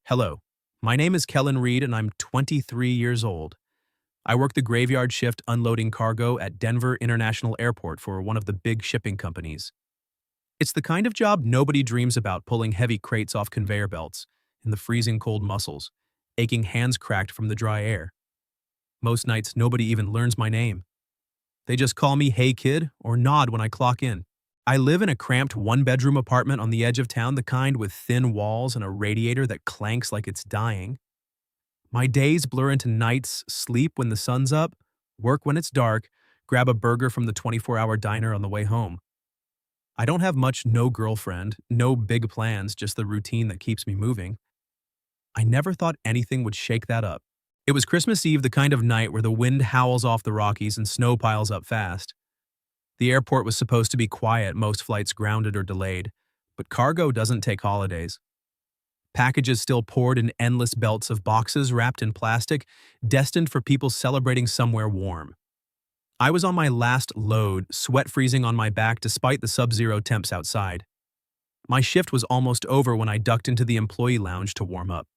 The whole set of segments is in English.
Hello, my name is Kellen Reed and I'm 23 years old. I work the graveyard shift unloading cargo at Denver International Airport for one of the big shipping companies. It's the kind of job nobody dreams about, pulling heavy crates off conveyor belts in the freezing cold muscles, aching hands cracked from the dry air. Most nights, nobody even learns my name. They just call me "Hey Kid" or nod when I clock in. I live in a cramped one-bedroom apartment on the edge of town, the kind with thin walls and a radiator that clanks like it's dying. My days blur into nights, sleep when the sun's up, work when it's dark, grab a burger from the 24-hour diner on the way home. I don't have much, no girlfriend, no big plans, just the routine that keeps me moving. I never thought anything would shake that up. It was Christmas Eve, the kind of night where the wind howls off the Rockies and snow piles up fast. The airport was supposed to be quiet, most flights grounded or delayed, but cargo doesn't take holidays. Packages still poured in endless belts of boxes wrapped in plastic, destined for people celebrating somewhere warm. I was on my last load, sweat freezing on my back despite the sub-zero temps outside. My shift was almost over when I ducked into the employee lounge to warm up.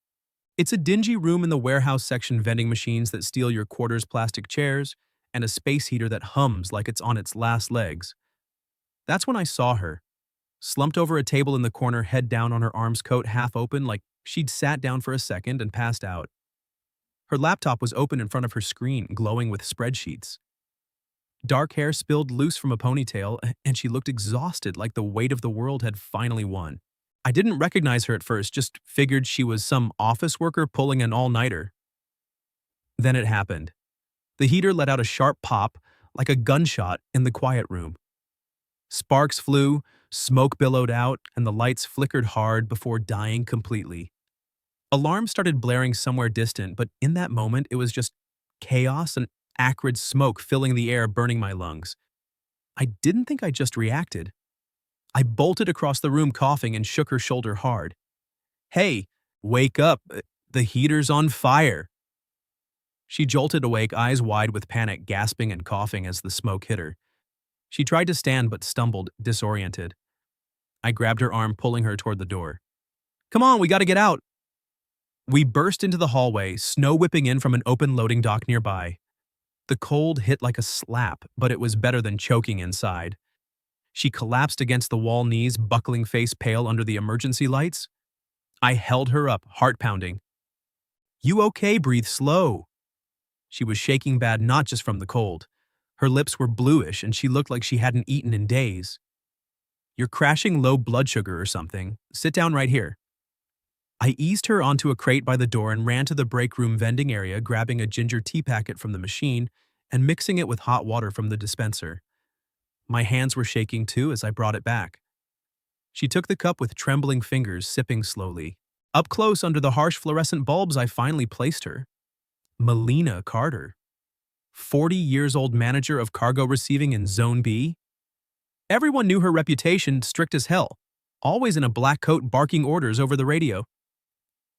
It's a dingy room in the warehouse section, vending machines that steal your quarters, plastic chairs, and a space heater that hums like it's on its last legs. That's when I saw her, slumped over a table in the corner, head down on her arms, coat half open like she'd sat down for a second and passed out. Her laptop was open in front of her screen, glowing with spreadsheets. Dark hair spilled loose from a ponytail, and she looked exhausted, like the weight of the world had finally won. I didn't recognize her at first, just figured she was some office worker pulling an all-nighter. Then it happened. The heater let out a sharp pop, like a gunshot, in the quiet room. Sparks flew, smoke billowed out, and the lights flickered hard before dying completely. Alarms started blaring somewhere distant, but in that moment it was just chaos and acrid smoke filling the air, burning my lungs. I didn't think I just reacted. I bolted across the room, coughing, and shook her shoulder hard. "Hey, wake up, the heater's on fire." She jolted awake, eyes wide with panic, gasping and coughing as the smoke hit her. She tried to stand but stumbled, disoriented. I grabbed her arm, pulling her toward the door. "Come on, we gotta get out." We burst into the hallway, snow whipping in from an open loading dock nearby. The cold hit like a slap, but it was better than choking inside. She collapsed against the wall, knees buckling, face pale under the emergency lights. I held her up, heart pounding. "You okay? Breathe slow." She was shaking bad, not just from the cold. Her lips were bluish and she looked like she hadn't eaten in days. "You're crashing low blood sugar or something. Sit down right here." I eased her onto a crate by the door and ran to the break room vending area, grabbing a ginger tea packet from the machine and mixing it with hot water from the dispenser. My hands were shaking too as I brought it back. She took the cup with trembling fingers, sipping slowly. Up close under the harsh fluorescent bulbs, I finally placed her. Melina Carter, 40 years old, manager of cargo receiving in Zone B. Everyone knew her reputation, strict as hell, always in a black coat barking orders over the radio.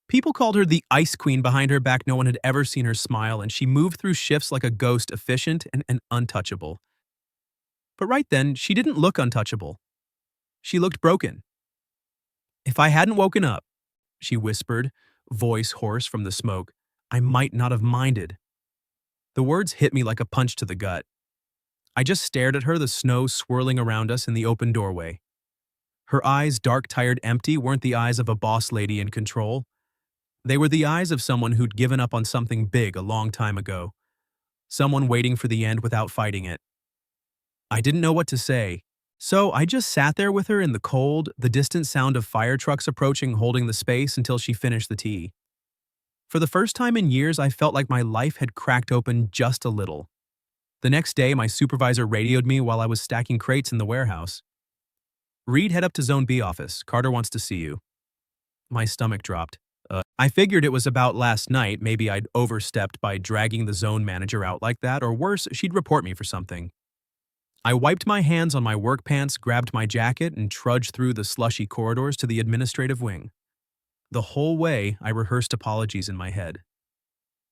People called her the Ice Queen. Behind her back, no one had ever seen her smile, and she moved through shifts like a ghost, efficient and untouchable. But right then, she didn't look untouchable. She looked broken. "If I hadn't woken up," she whispered, voice hoarse from the smoke, "I might not have minded." The words hit me like a punch to the gut. I just stared at her, the snow swirling around us in the open doorway. Her eyes, dark, tired, empty, weren't the eyes of a boss lady in control. They were the eyes of someone who'd given up on something big a long time ago. Someone waiting for the end without fighting it. I didn't know what to say, so I just sat there with her in the cold, the distant sound of fire trucks approaching, holding the space until she finished the tea. For the first time in years, I felt like my life had cracked open just a little. The next day, my supervisor radioed me while I was stacking crates in the warehouse. "Reed, head up to Zone B office. Carter wants to see you." My stomach dropped. I figured it was about last night. Maybe I'd overstepped by dragging the zone manager out like that, or worse, she'd report me for something. I wiped my hands on my work pants, grabbed my jacket, and trudged through the slushy corridors to the administrative wing. The whole way, I rehearsed apologies in my head.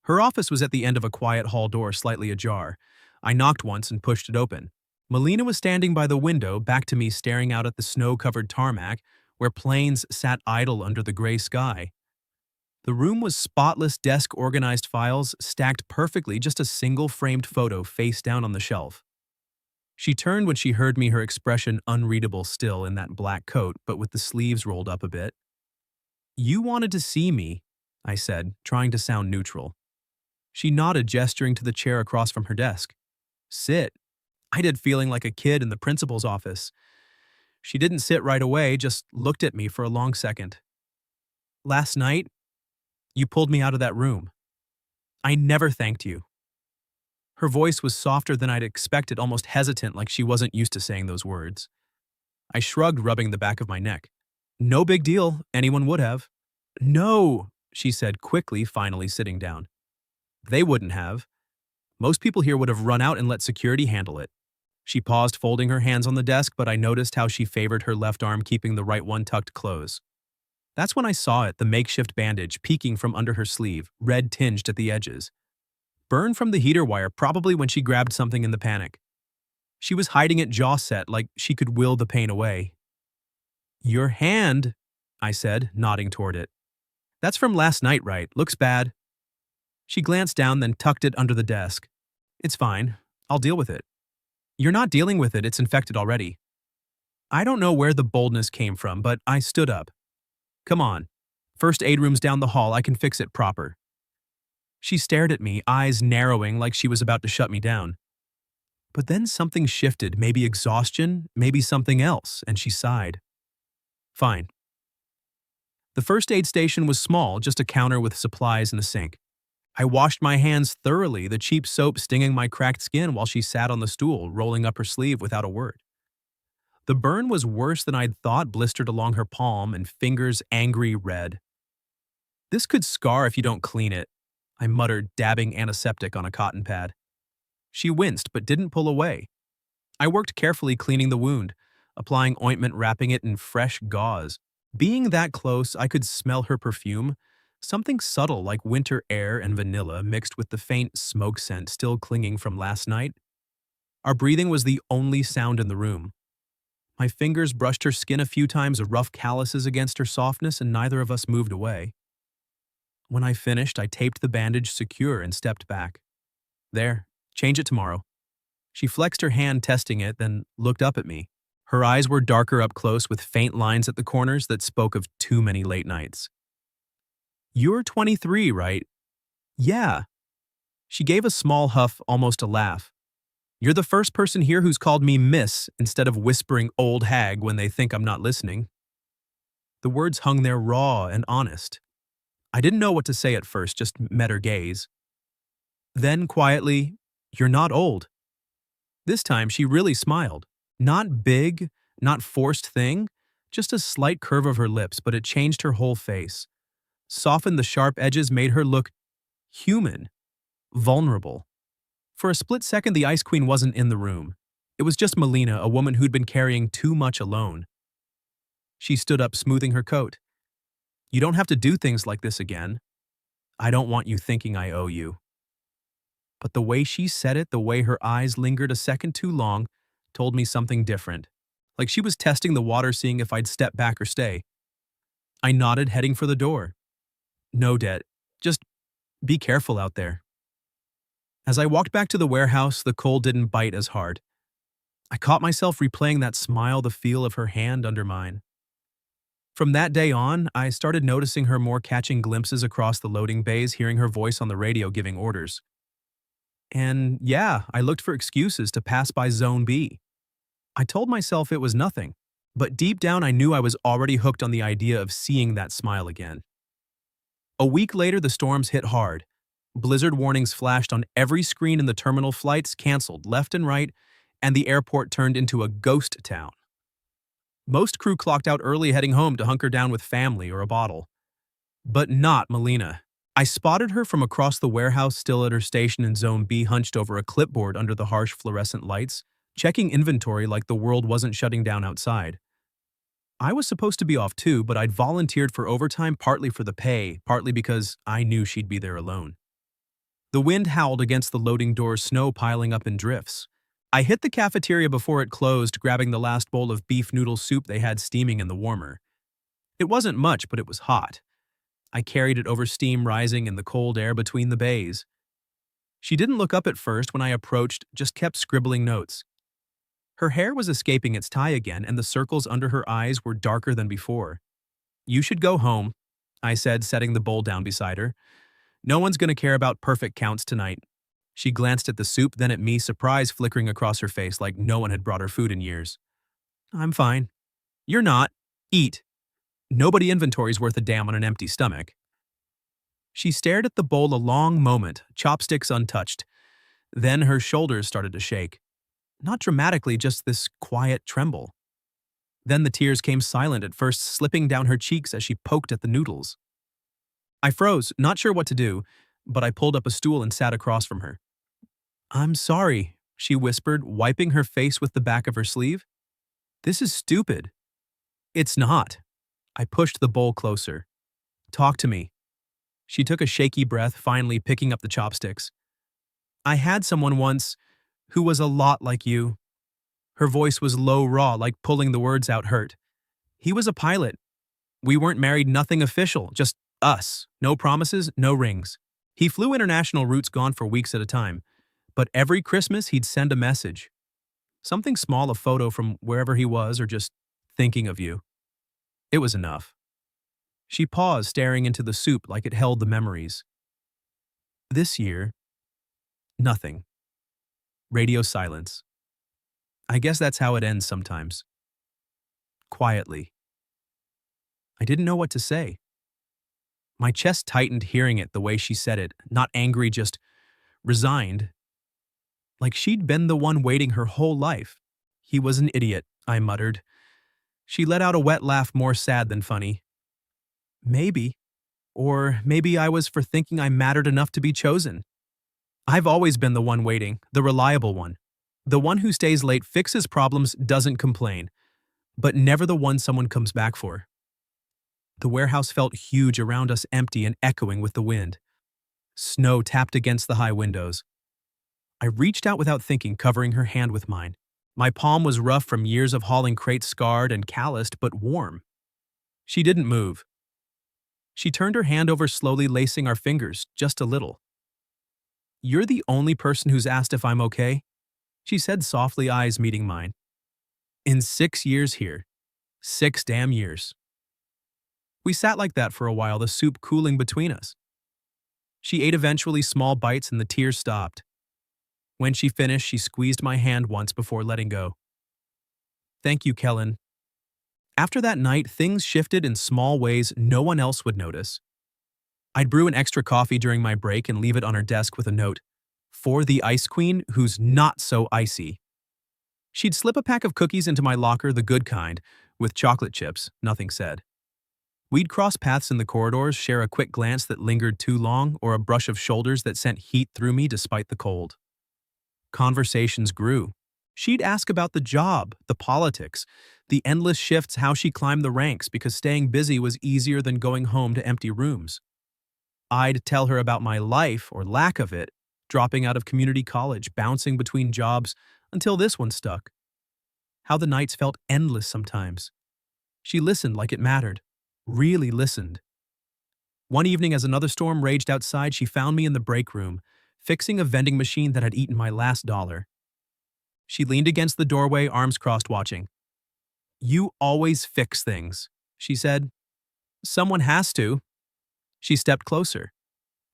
Her office was at the end of a quiet hall door, slightly ajar. I knocked once and pushed it open. Melina was standing by the window, back to me, staring out at the snow-covered tarmac, where planes sat idle under the gray sky. The room was spotless, desk-organized files stacked perfectly, just a single framed photo face down on the shelf. She turned when she heard me, her expression unreadable still in that black coat, but with the sleeves rolled up a bit. "You wanted to see me," I said, trying to sound neutral. She nodded, gesturing to the chair across from her desk. "Sit." I did, feeling like a kid in the principal's office. She didn't sit right away, just looked at me for a long second. "Last night, you pulled me out of that room. I never thanked you." Her voice was softer than I'd expected, almost hesitant, like she wasn't used to saying those words. I shrugged, rubbing the back of my neck. "No big deal, anyone would have." "No," she said quickly, finally sitting down. "They wouldn't have. Most people here would have run out and let security handle it." She paused, folding her hands on the desk, but I noticed how she favored her left arm, keeping the right one tucked close. That's when I saw it, the makeshift bandage peeking from under her sleeve, red tinged at the edges. Burn from the heater wire, probably when she grabbed something in the panic. She was hiding it, jaw set, like she could will the pain away. "Your hand," I said, nodding toward it. "That's from last night, right? Looks bad." She glanced down, then tucked it under the desk. "It's fine. I'll deal with it." "You're not dealing with it, it's infected already." I don't know where the boldness came from, but I stood up. "Come on. First aid room's down the hall, I can fix it proper." She stared at me, eyes narrowing like she was about to shut me down. But then something shifted, maybe exhaustion, maybe something else, and she sighed. "Fine." The first aid station was small, just a counter with supplies and a sink. I washed my hands thoroughly, the cheap soap stinging my cracked skin while she sat on the stool, rolling up her sleeve without a word. The burn was worse than I'd thought, blistered along her palm and fingers angry red. "This could scar if you don't clean it," I muttered, dabbing antiseptic on a cotton pad. She winced but didn't pull away. I worked carefully, cleaning the wound, applying ointment, wrapping it in fresh gauze. Being that close, I could smell her perfume, something subtle like winter air and vanilla mixed with the faint smoke scent still clinging from last night. Our breathing was the only sound in the room. My fingers brushed her skin a few times, rough calluses against her softness, and neither of us moved away. When I finished, I taped the bandage secure and stepped back. "There, change it tomorrow." She flexed her hand, testing it, then looked up at me. Her eyes were darker up close, with faint lines at the corners that spoke of too many late nights. "You're 23, right?" "Yeah." She gave a small huff, almost a laugh. "You're the first person here who's called me miss instead of whispering old hag when they think I'm not listening." The words hung there raw and honest. I didn't know what to say at first, just met her gaze. Then, quietly, "You're not old." This time, she really smiled. Not big, not forced thing, just a slight curve of her lips, but it changed her whole face. Softened the sharp edges, made her look human, vulnerable. For a split second, the Ice Queen wasn't in the room. It was just Melina, a woman who'd been carrying too much alone. She stood up, smoothing her coat. "You don't have to do things like this again. I don't want you thinking I owe you." But the way she said it, the way her eyes lingered a second too long, told me something different. Like she was testing the water, seeing if I'd step back or stay. I nodded, heading for the door. "No debt. Just be careful out there." As I walked back to the warehouse, the cold didn't bite as hard. I caught myself replaying that smile, the feel of her hand under mine. From that day on, I started noticing her more, catching glimpses across the loading bays, hearing her voice on the radio giving orders. And yeah, I looked for excuses to pass by Zone B. I told myself it was nothing, but deep down I knew I was already hooked on the idea of seeing that smile again. A week later, the storms hit hard. Blizzard warnings flashed on every screen, and the terminal flights canceled left and right, and the airport turned into a ghost town. Most crew clocked out early, heading home to hunker down with family or a bottle. But not Melina. I spotted her from across the warehouse, still at her station in Zone B, hunched over a clipboard under the harsh fluorescent lights, checking inventory like the world wasn't shutting down outside. I was supposed to be off too, but I'd volunteered for overtime, partly for the pay, partly because I knew she'd be there alone. The wind howled against the loading doors, snow piling up in drifts. I hit the cafeteria before it closed, grabbing the last bowl of beef noodle soup they had steaming in the warmer. It wasn't much, but it was hot. I carried it over steam rising in the cold air between the bays. She didn't look up at first when I approached, just kept scribbling notes. Her hair was escaping its tie again, and the circles under her eyes were darker than before. "You should go home," I said, setting the bowl down beside her. "No one's going to care about perfect counts tonight." She glanced at the soup, then at me, surprise flickering across her face like no one had brought her food in years. "I'm fine." "You're not. Eat. Nobody inventory's worth a damn on an empty stomach." She stared at the bowl a long moment, chopsticks untouched. Then her shoulders started to shake. Not dramatically, just this quiet tremble. Then the tears came silent, at first slipping down her cheeks as she poked at the noodles. I froze, not sure what to do, but I pulled up a stool and sat across from her. "I'm sorry," she whispered, wiping her face with the back of her sleeve. "This is stupid." "It's not." I pushed the bowl closer. "Talk to me." She took a shaky breath, finally picking up the chopsticks. "I had someone once who was a lot like you." Her voice was low, raw, like pulling the words out hurt. "He was a pilot. We weren't married, nothing official, just us. No promises, no rings. He flew international routes, gone for weeks at a time. But every Christmas he'd send a message. Something small, a photo from wherever he was, or just thinking of you. It was enough." She paused, staring into the soup like it held the memories. "This year, nothing. Radio silence. I guess that's how it ends sometimes. Quietly." I didn't know what to say. My chest tightened hearing it the way she said it, not angry, just resigned. Like she'd been the one waiting her whole life. "He was an idiot," I muttered. She let out a wet laugh, more sad than funny. "Maybe. Or maybe I was for thinking I mattered enough to be chosen. I've always been the one waiting, the reliable one. The one who stays late, fixes problems, doesn't complain. But never the one someone comes back for." The warehouse felt huge around us, empty and echoing with the wind. Snow tapped against the high windows. I reached out without thinking, covering her hand with mine. My palm was rough from years of hauling crates, scarred and calloused, but warm. She didn't move. She turned her hand over slowly, lacing our fingers, just a little. "You're the only person who's asked if I'm okay," she said softly, eyes meeting mine. "In 6 years here. 6 damn years." We sat like that for a while, the soup cooling between us. She ate eventually, small bites, and the tears stopped. When she finished, she squeezed my hand once before letting go. "Thank you, Kellen." After that night, things shifted in small ways no one else would notice. I'd brew an extra coffee during my break and leave it on her desk with a note, "For the Ice Queen who's not so icy." She'd slip a pack of cookies into my locker, the good kind, with chocolate chips, nothing said. We'd cross paths in the corridors, share a quick glance that lingered too long, or a brush of shoulders that sent heat through me despite the cold. Conversations grew. She'd ask about the job, the politics, the endless shifts, how she climbed the ranks because staying busy was easier than going home to empty rooms. I'd tell her about my life, or lack of it, dropping out of community college, bouncing between jobs until this one stuck. How the nights felt endless sometimes. She listened like it mattered. Really listened. One evening, as another storm raged outside, she found me in the break room, fixing a vending machine that had eaten my last dollar. She leaned against the doorway, arms crossed, watching. "You always fix things," she said. "Someone has to." She stepped closer.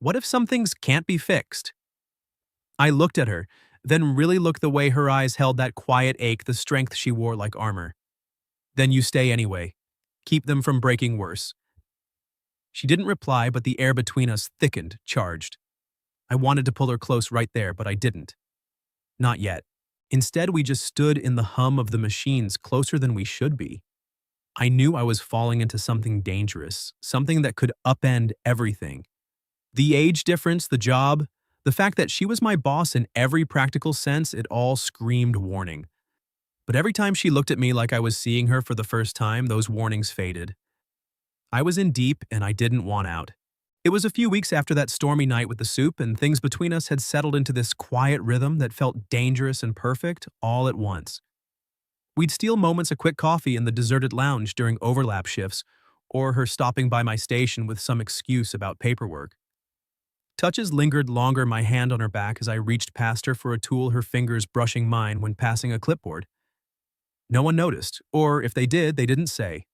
"What if some things can't be fixed?" I looked at her, then really looked the way her eyes held that quiet ache, the strength she wore like armor. "Then you stay anyway. Keep them from breaking worse." She didn't reply, but the air between us thickened, charged. I wanted to pull her close right there, but I didn't. Not yet. Instead, we just stood in the hum of the machines, closer than we should be. I knew I was falling into something dangerous, something that could upend everything. The age difference, the job, the fact that she was my boss in every practical sense, it all screamed warning. But every time she looked at me like I was seeing her for the first time, those warnings faded. I was in deep, and I didn't want out. It was a few weeks after that stormy night with the soup, and things between us had settled into this quiet rhythm that felt dangerous and perfect all at once. We'd steal moments of quick coffee in the deserted lounge during overlap shifts, or her stopping by my station with some excuse about paperwork. Touches lingered longer, my hand on her back as I reached past her for a tool, her fingers brushing mine when passing a clipboard. No one noticed, or if they did, they didn't say.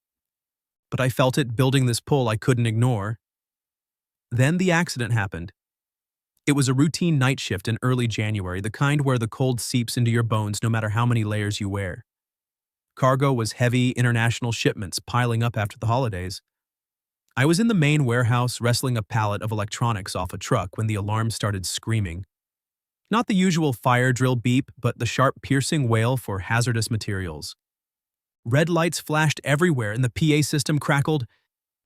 But I felt it building, this pull I couldn't ignore. Then the accident happened. It was a routine night shift in early January, the kind where the cold seeps into your bones no matter how many layers you wear. Cargo was heavy, international shipments piling up after the holidays. I was in the main warehouse wrestling a pallet of electronics off a truck when the alarm started screaming. Not the usual fire drill beep, but the sharp, piercing wail for hazardous materials. Red lights flashed everywhere and the PA system crackled,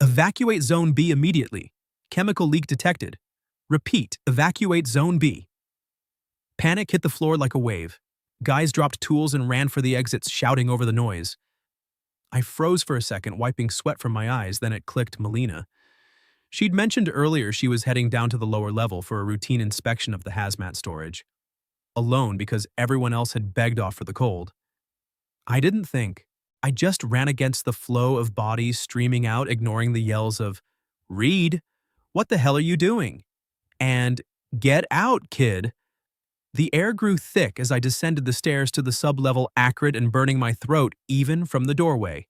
"Evacuate Zone B immediately. Chemical leak detected. Repeat, evacuate Zone B." Panic hit the floor like a wave. Guys dropped tools and ran for the exits, shouting over the noise. I froze for a second, wiping sweat from my eyes, then it clicked: Melina. She'd mentioned earlier she was heading down to the lower level for a routine inspection of the hazmat storage. Alone because everyone else had begged off for the cold. I didn't think. I just ran against the flow of bodies streaming out, ignoring the yells of, "Reed, what the hell are you doing?" And "Get out, kid." The air grew thick as I descended the stairs to the sub-level, acrid and burning my throat even from the doorway.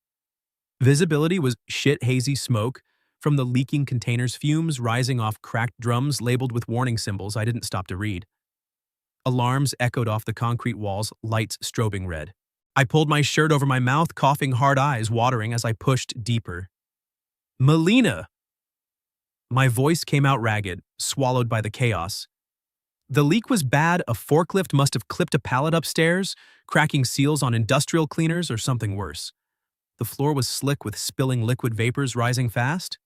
Visibility was shit hazy smoke from the leaking containers, fumes rising off cracked drums labeled with warning symbols I didn't stop to read. Alarms echoed off the concrete walls, lights strobing red. I pulled my shirt over my mouth, coughing, hard eyes watering as I pushed deeper. "Melina!" My voice came out ragged, swallowed by the chaos. The leak was bad. A forklift must have clipped a pallet upstairs, cracking seals on industrial cleaners, or something worse. The floor was slick with spilling liquid vapors rising fast.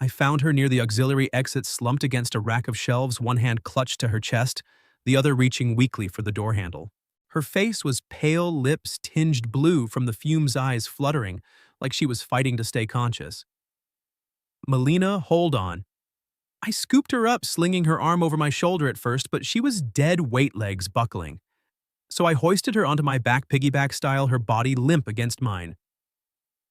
I found her near the auxiliary exit, slumped against a rack of shelves, one hand clutched to her chest, the other reaching weakly for the door handle. Her face was pale, lips tinged blue from the fumes, eyes fluttering like she was fighting to stay conscious. "Melina, hold on." I scooped her up, slinging her arm over my shoulder at first, but she was dead weight, legs buckling. So I hoisted her onto my back, piggyback style, her body limp against mine.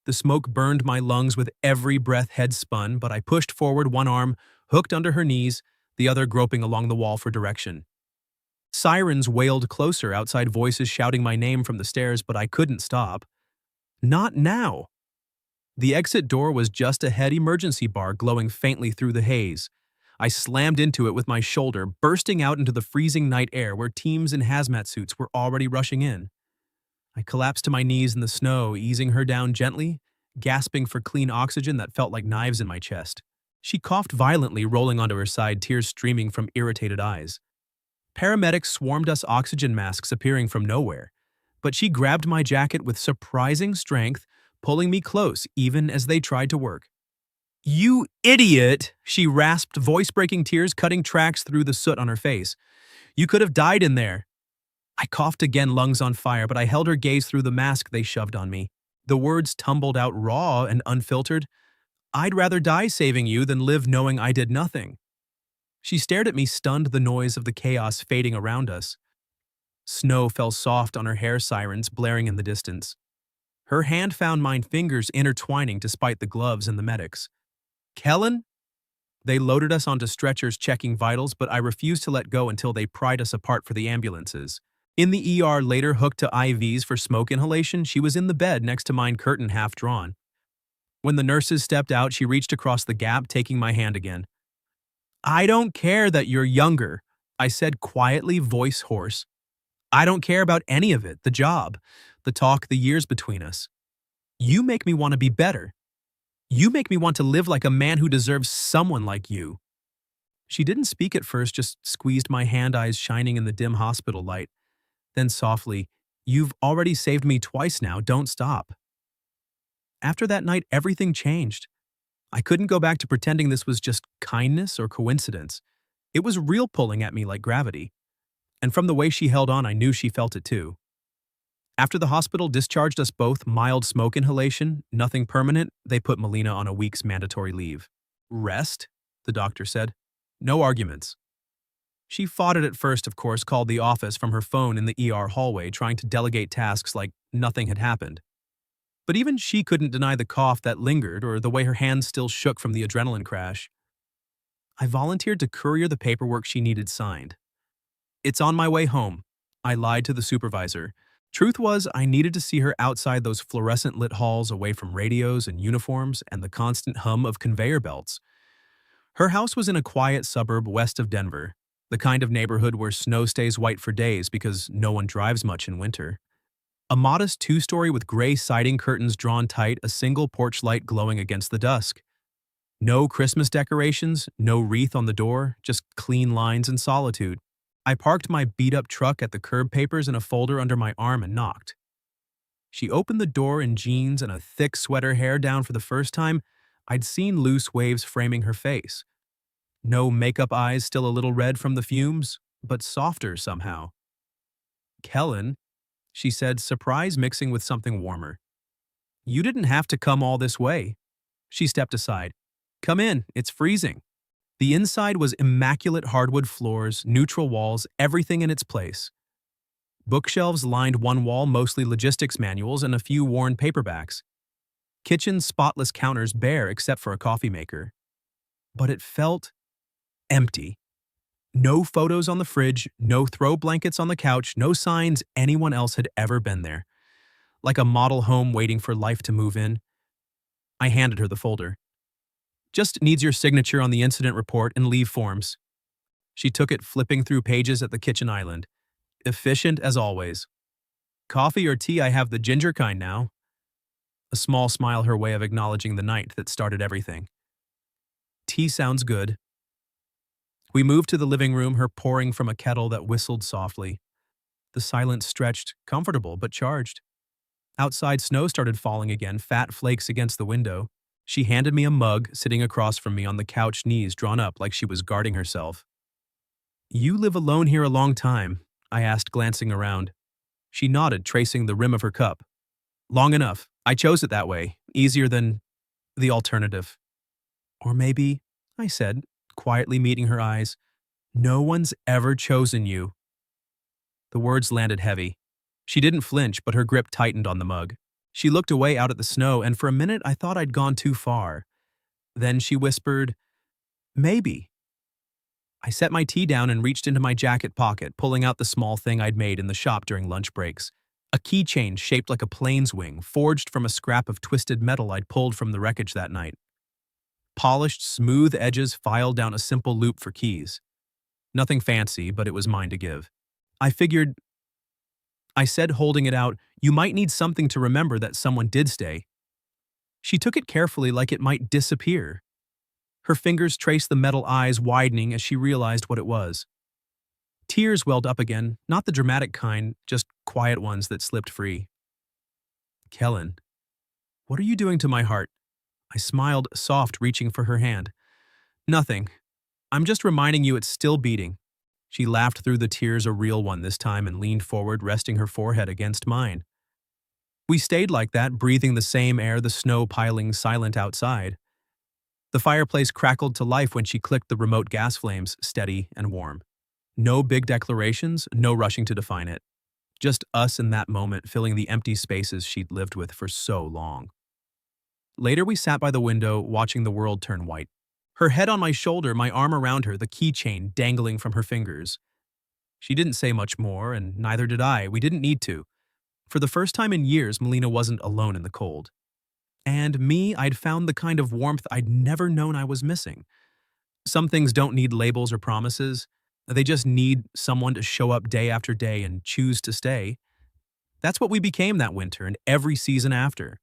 The smoke burned my lungs with every breath, head spun, but I pushed forward, one arm hooked under her knees, the other groping along the wall for direction. Sirens wailed closer, outside voices shouting my name from the stairs, but I couldn't stop. Not now. The exit door was just ahead, emergency bar glowing faintly through the haze. I slammed into it with my shoulder, bursting out into the freezing night air where teams in hazmat suits were already rushing in. I collapsed to my knees in the snow, easing her down gently, gasping for clean oxygen that felt like knives in my chest. She coughed violently, rolling onto her side, tears streaming from irritated eyes. Paramedics swarmed us, oxygen masks appearing from nowhere. But she grabbed my jacket with surprising strength, pulling me close even as they tried to work. "You idiot!" she rasped, voice-breaking tears cutting tracks through the soot on her face. "You could have died in there." I coughed again, lungs on fire, but I held her gaze through the mask they shoved on me. The words tumbled out raw and unfiltered. "I'd rather die saving you than live knowing I did nothing." She stared at me, stunned, the noise of the chaos fading around us. Snow fell soft on her hair, sirens blaring in the distance. Her hand found mine, fingers intertwining despite the gloves and the medics. "Kellen?" They loaded us onto stretchers, checking vitals, but I refused to let go until they pried us apart for the ambulances. In the ER, later hooked to IVs for smoke inhalation, she was in the bed next to mine, curtain half drawn. When the nurses stepped out, she reached across the gap, taking my hand again. "I don't care that you're younger," I said quietly, voice hoarse. "I don't care about any of it, the job, the talk, the years between us. You make me want to be better. You make me want to live like a man who deserves someone like you." She didn't speak at first, just squeezed my hand, eyes shining in the dim hospital light. Then softly, "You've already saved me twice now, don't stop." After that night, everything changed. I couldn't go back to pretending this was just kindness or coincidence. It was real, pulling at me like gravity. And from the way she held on, I knew she felt it too. After the hospital discharged us both, mild smoke inhalation, nothing permanent, they put Melina on a week's mandatory leave. "Rest," the doctor said. "No arguments." She fought it at first, of course, called the office from her phone in the ER hallway, trying to delegate tasks like nothing had happened. But even she couldn't deny the cough that lingered or the way her hands still shook from the adrenaline crash. I volunteered to courier the paperwork she needed signed. It's on my way home. I lied to the supervisor. Truth was, I needed to see her outside those fluorescent lit halls away from radios and uniforms and the constant hum of conveyor belts. Her house was in a quiet suburb west of Denver, the kind of neighborhood where snow stays white for days because no one drives much in winter. A modest two-story with gray siding curtains drawn tight, a single porch light glowing against the dusk. No Christmas decorations, no wreath on the door, just clean lines and solitude. I parked my beat-up truck at the curb papers in a folder under my arm and knocked. She opened the door in jeans and a thick sweater, hair down for the first time. I'd seen loose waves framing her face. No makeup, eyes still a little red from the fumes, but softer somehow. "Kellen," she said, surprise mixing with something warmer. "You didn't have to come all this way." She stepped aside. "Come in, it's freezing." The inside was immaculate hardwood floors, neutral walls, everything in its place. Bookshelves lined one wall, mostly logistics manuals and a few worn paperbacks. Kitchen's spotless counters bare except for a coffee maker. But it felt empty. No photos on the fridge, no throw blankets on the couch, no signs anyone else had ever been there. Like a model home waiting for life to move in. I handed her the folder. "Just needs your signature on the incident report and leave forms." She took it, flipping through pages at the kitchen island. Efficient as always. "Coffee or tea? I have the ginger kind now." A small smile, her way of acknowledging the night that started everything. "Tea sounds good." We moved to the living room, her pouring from a kettle that whistled softly. The silence stretched, comfortable but charged. Outside, snow started falling again, fat flakes against the window. She handed me a mug, sitting across from me on the couch, knees drawn up like she was guarding herself. "You live alone here a long time?" I asked, glancing around. She nodded, tracing the rim of her cup. "Long enough. I chose it that way. Easier than the alternative." "Or maybe," I said, quietly meeting her eyes, "no one's ever chosen you." The words landed heavy. She didn't flinch, but her grip tightened on the mug. She looked away out at the snow, and for a minute I thought I'd gone too far. Then she whispered, "Maybe." I set my tea down and reached into my jacket pocket, pulling out the small thing I'd made in the shop during lunch breaks. A keychain shaped like a plane's wing, forged from a scrap of twisted metal I'd pulled from the wreckage that night. Polished, smooth edges filed down a simple loop for keys. Nothing fancy, but it was mine to give. I figured, I said, holding it out, "You might need something to remember that someone did stay." She took it carefully, like it might disappear. Her fingers traced the metal, eyes widening as she realized what it was. Tears welled up again, not the dramatic kind, just quiet ones that slipped free. "Kellen, what are you doing to my heart?" I smiled, soft, reaching for her hand. "Nothing. I'm just reminding you it's still beating." She laughed through the tears, a real one this time, and leaned forward, resting her forehead against mine. We stayed like that, breathing the same air, the snow piling silent outside. The fireplace crackled to life when she clicked the remote gas flames, steady and warm. No big declarations, no rushing to define it. Just us in that moment, filling the empty spaces she'd lived with for so long. Later, we sat by the window, watching the world turn white. Her head on my shoulder, my arm around her, the keychain dangling from her fingers. She didn't say much more, and neither did I. We didn't need to. For the first time in years, Melina wasn't alone in the cold. And me, I'd found the kind of warmth I'd never known I was missing. Some things don't need labels or promises. They just need someone to show up day after day and choose to stay. That's what we became that winter and every season after.